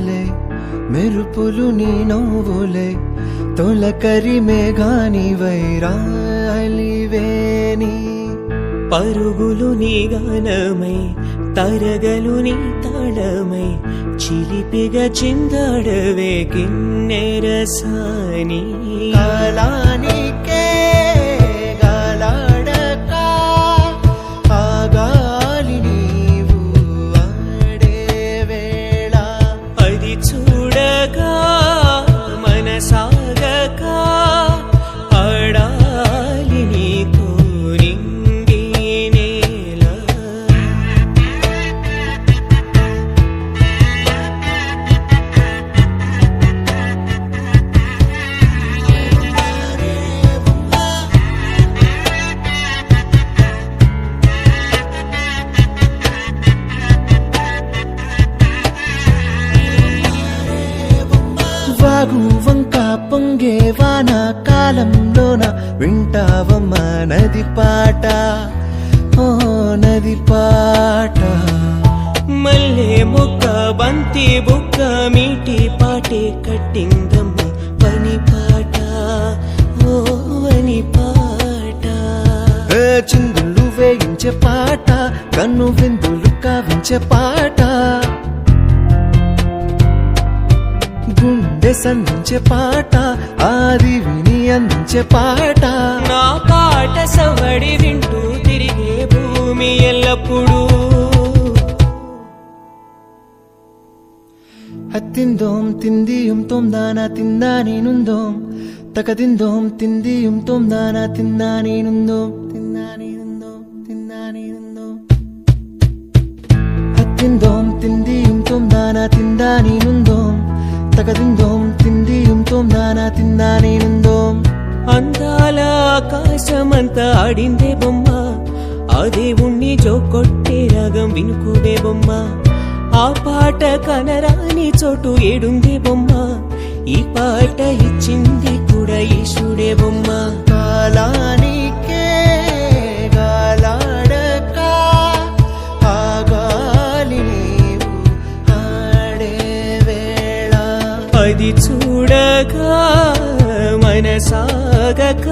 ఆశలే మెరుపులు నీ నవ్వులే తొలకరి మేఘాని వైరాలివేని పరుగులు నీ గానమై తరగలు నీ తాళమై చిలిపిగా చిందాడవే కిన్నెరసాని కాలానికే గాలాడక ఆ గాలి నీవు ఆడే వేళ అది చూడగా మనసాగక ఆడాలి నీతో నింగి నేల వాగు వంక పొంగే వాన కాలంలోన వింటావమ్మా నది పాట ఓ నది పాట మల్లె మొక్క బంతి బుక్క మీటి పాటే కట్టిందమ్మ పని పాట ఓ అని పాట చిందులు వేయించే పాట కన్ను విందులు కావించే పాట గుండె సంధించే పాట ఆది విని అందించే పాట నా పాట సవడి వింటూ తిరిగే భూమి ఎల్లప్పుడూ హత్తిందోం తిందియుం తోం దానా తిందా నేనుందోం తకదిందోం తిందియుం తోం దానా తిందా నేనుందోం తిందా నేనుందోం తిందా నేనుందోం హత్తిందోం తిందియుం తోం దానా తిందా నేనుందోం తకదిందోం తిందియుం తోం దానా తిందా నేనుందోం అందాల ఆకాశమంతా ఆడిందే బొమ్మ ఆ దేవుణ్ణి జోకొట్టే రాగం వినుకునే బొమ్మ ఆ పాట కనరాని చోటు ఏడుందే బొమ్మ ఈ పాట ఇచ్చింది కూడా ఈశుడే బొమ్మ కాలానికే గాలాడక ఆ గాలి నీవు ఆడే వేళ అది చూడగా మనసాగక